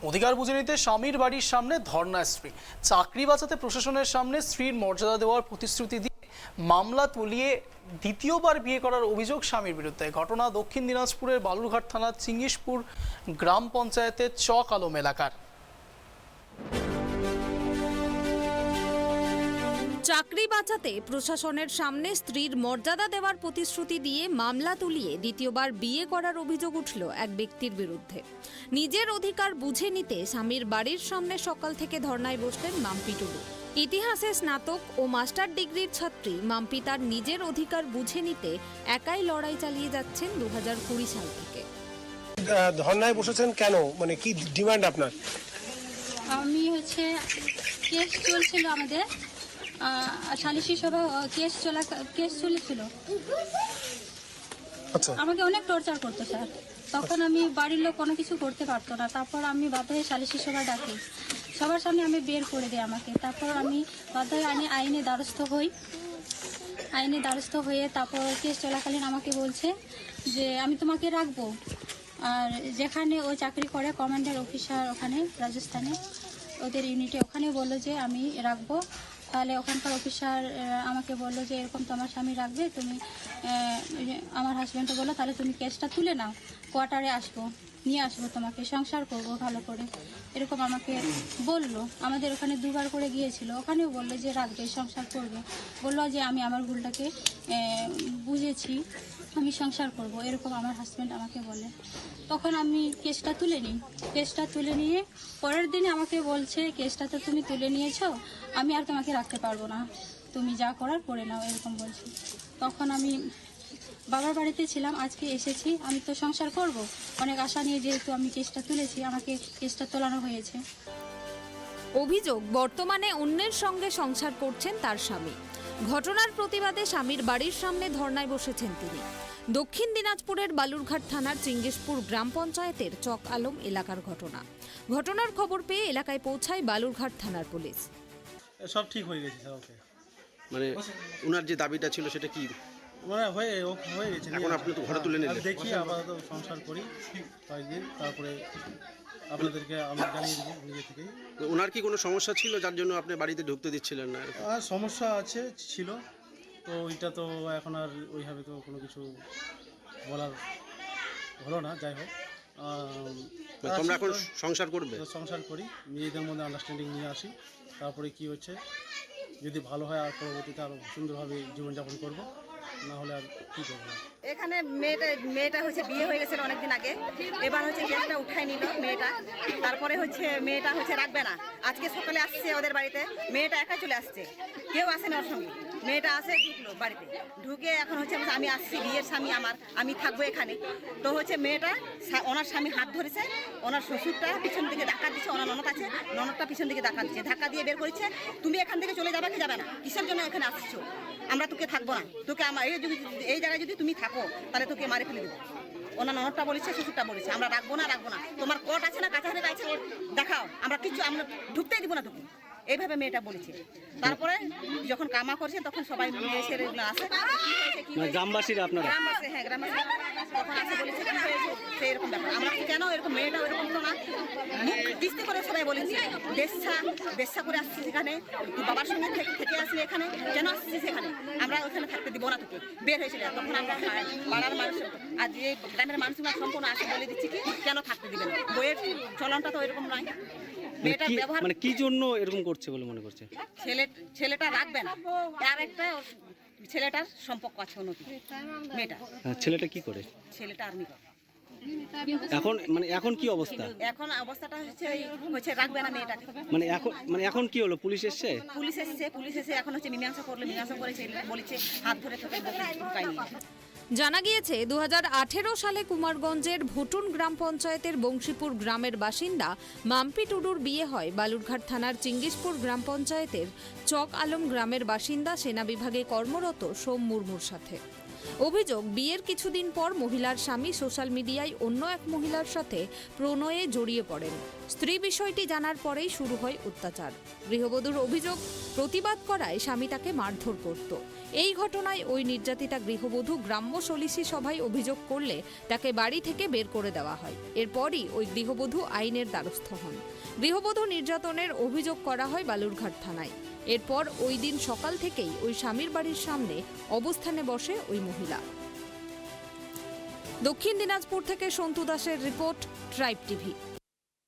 অধিকার বুঝে নিতে স্বামীর বাড়ির সামনে ধর্ণা স্ত্রী। চাকরি বাঁচাতে প্রশাসনের সামনে স্ত্রীর মর্যাদা দেওয়ার প্রতিশ্রুতি দিয়ে মামলা তুলিয়ে দ্বিতীয়বার বিয়ে করার অভিযোগ স্বামীর বিরুদ্ধে। ঘটনা দক্ষিণ দিনাজপুরের বালুরঘাট থানার চিঙ্গিসপুর গ্রাম পঞ্চায়েতের চক আলম এলাকার। চাকরি বাঁচাতে প্রশাসনের সামনে স্ত্রীর মর্যাদা দেওয়ার প্রতিশ্রুতি দিয়ে মামলা তুলিয়ে দ্বিতীয়বার বিয়ে করার অভিযোগ উঠল এক ব্যক্তির বিরুদ্ধে। নিজের অধিকার বুঝে নিতে স্বামীর বাড়ির সামনে সকাল থেকে ধর্নায় বসলেন মাম্পি টুডু। ইতিহাসে স্নাতক ও মাস্টার ডিগ্রির ছাত্রী মাম্পি তার নিজের অধিকার বুঝে নিতে একাই লড়াই চালিয়ে যাচ্ছেন 2020 সাল থেকে। ধর্নায় বসেছেন কেন, মানে কি ডিমান্ড আপনার? আমি কেস চলছিল আমাদের, সালিশি সভা কেস চলেছিল। আচ্ছা, আমাকে অনেক টর্চার করতো স্যার। তখন আমি বাড়ির লোক কোনো কিছু করতে পারতো না। তারপর আমি বাধ্য হয়ে সালিশি সভা ডাকি, সবার সামনে আমি বের করে দিই আমাকে। তারপর আমি বাধ্য হয়ে আইনে দ্বারস্থ হয়ে তারপর কেস চলাকালীন আমাকে বলছে যে আমি তোমাকে রাখবো। আর যেখানে ও চাকরি করে কমান্ডার অফিসার, ওখানে রাজস্থানে ওদের ইউনিটে, ওখানে বললো যে আমি রাখবো। তাহলে ওখানকার অফিসার আমাকে বললো যে এরকম তোমার স্বামী রাখবে, তুমি আমার হাজব্যান্ডকে বললো তাহলে তুমি কেসটা তুলে নাও, কোয়ার্টারে নিয়ে আসবো, তোমাকে সংসার করবো ভালো করে, এরকম আমাকে বললো। আমাদের ওখানে দুবার করে গিয়েছিল, ওখানেও বললো যে রাখবে, সংসার করবে। বললো যে আমি আমার ভুলটাকে বুঝেছি, আমি সংসার করব, এরকম আমার হাজব্যান্ড আমাকে বলে। তখন আমি কেসটা তুলে নিয়ে পরের দিনে আমাকে বলছে কেসটা তো তুমি তুলে নিয়েছো, আমি আর তোমাকে রাখতে পারবো না, তুমি যা করার করে নাও, এরকম বলছি। তখন আমি বাবার বাড়িতে ছিলাম, আজকে এসেছি, আমি তো সংসার করব, অনেক আশা নিয়ে যেহেতু আমি কেসটা তুলেছি, আমাকে কেসটা তোলানো হয়েছে। অভিযোগ, বর্তমানে অন্যের সঙ্গে সংসার করছেন তার স্বামী। ঘটনার প্রতিবাদে স্বামীর বাড়ির সামনে ধর্নায় বসেছেন তিনি। দক্ষিণ দিনাজপুরের বালুরঘাট থানার চিঙ্গিসপুর গ্রাম পঞ্চায়েতের চক আলম এলাকার ঘটনার খবর পেয়ে এলাকায় পৌঁছায় বালুরঘাট থানার পুলিশ। সব ঠিক হয়ে গেছে স্যার। ওকে, মানে ওনার যে দাবিটা ছিল সেটা কি মানে হয়ে গেছে। এখন আপনি তো ঘরে তুলে নিলেন? দেখি আপাতত সংসার করি কয়েকদিন, তারপরে আপনাদেরকে আমি জানিয়ে দেবো নিজে থেকেই। ওনার কি কোনো সমস্যা ছিল যার জন্য আপনি বাড়িতে ঢুকতে দিচ্ছিলেন না? সমস্যা ছিল তো ওইটা তো এখন আর ওইভাবে তো কোনো কিছু বলার হলো না। যাই হোক, তোমরা এখন সংসার করবে? সংসার করি, নিজেদের মধ্যে আন্ডারস্ট্যান্ডিং নিয়ে আসি, তারপরে কি হচ্ছে যদি ভালো হয় আর পরবর্তীতে আরও সুন্দরভাবে জীবনযাপন করব, না হলে আর কি করবো। এখানে মেয়েটা বিয়ে হয়ে গেছিল অনেকদিন আগে, এবার কেসটা উঠাই নিল মেয়েটা। তারপরে মেয়েটা রাখবে না। আজকে সকালে আসছে ওদের বাড়িতে, মেয়েটা একা চলে আসছে, কেউ আসেনি ওর সঙ্গে। মেয়েটা ঢুকলো বাড়িতে, ঢুকে এখন আমি আসছি, বিয়ের স্বামী আমার, আমি থাকবো এখানে। তো মেয়েটা ওনার স্বামী হাত ধরেছে, ওনার শ্বশুরটা পিছন দিকে ধাক্কা দিচ্ছে, ওনার ননদ আছে, ননদটা পিছন দিকে ধাক্কা দিচ্ছে, ধাক্কা দিয়ে বের করেছে, তুমি এখান থেকে চলে যাবে কি যাবে না, কিসের জন্য এখানে আসছো, আমরা তোকে থাকবো না, তোকে এই জায়গায় যদি তুমি থাকো তাহলে তোকে মারে ফেলে দেবো। ওনার ননদটা বলেছে, শ্বশুরটা বলেছে আমরা রাখবো না, তোমার কোর্ট আছে না, কাছাকাছি আছে, দেখাও, আমরা ঢুকতেই দিব না তোকে, এইভাবে মেয়েটা বলেছে। তারপরে যখন কামা করছে তখন সবাই ছেলেগুলো আসে, গ্রামবাসীরা, আপনারা গ্রামবাসী, হ্যাঁ গ্রামবাসী, তখন আসে বলেছে কি হয়েছে সেই এরকম ব্যাপার। আমরা কেন এরকম, মেয়েটা এরকম তো না, মুখ কিস্তি করে সবাই বলেছি, বেশ্যা করে আসছি সেখানে, তুই বাবার সঙ্গে থেকে আসলি এখানে, কেন আসছিস সেখানে, আমরা ওখানে থাকতে দিব না তোকে, বের হয়েছিল। তখন আমরা পাড়ার মানুষ, আজ এই গ্রামের মানুষরা সম্পূর্ণ আসে বলে দিচ্ছি কি কেন থাকতে দিবেন, বইয়ের চলনটা তো এরকম নয়। মেয়েটার ব্যবহার, মানে কি জন্য এরকম করছে বলে মনে করছে? ছেলেটা রাখবে না, আর একটা ছেলেটার সম্পর্ক আছে অন্যটি। মেয়েটা, ছেলেটা কি করে? ছেলেটা আর্মি করে। এখন কি অবস্থা? এখন অবস্থাটা হচ্ছে রাখবে না মেয়েটাকে। এখন কি হলো? পুলিশ এসে এখন মীমাংসা করে বলেছে হাত ধরে তোকে ঢুকাই নিয়ে। জানা গিয়েছে 2018 সালে কুমারগঞ্জের ভুটুন গ্রাম পঞ্চায়েতের বংশীপুর গ্রামের বাসিন্দা মাম্পি টুডুর বিয়ে হয় বালুরঘাট থানার চিঙ্গিসপুর গ্রাম পঞ্চায়েতের চক আলম গ্রামের বাসিন্দা সেনা বিভাগে কর্মরত সোম মুর্মুর সাথে। অভিযোগ, বিয়ের কিছুদিন পর মহিলার স্বামী সোশ্যাল মিডিয়ায় অন্য এক মহিলার সাথে প্রণয়ে জড়িয়ে পড়েন। স্ত্রী বিষয়টি জানার পরেই শুরু হয় অত্যাচার। গৃহবধূর অভিযোগ, প্রতিবাদ করায় স্বামী তাকে মারধর করত। এই ঘটনায় ওই নির্যাতিতা গৃহবধূ গ্রাম্য সলিসি সভায় অভিযোগ করলে তাকে বাড়ি থেকে বের করে দেওয়া হয়। এরপরই ওই গৃহবধূ আইনের দ্বারস্থ হন। গৃহবধূ নির্যাতনের অভিযোগ করা হয় বালুরঘাট থানায়। এরপর ওই দিন সকাল থেকেই ওই স্বামীর বাড়ির সামনে অবস্থানে বসে ওই মহিলা। দক্ষিণ দিনাজপুর থেকে সন্তু দাসের রিপোর্ট, ট্রাইব টিভি।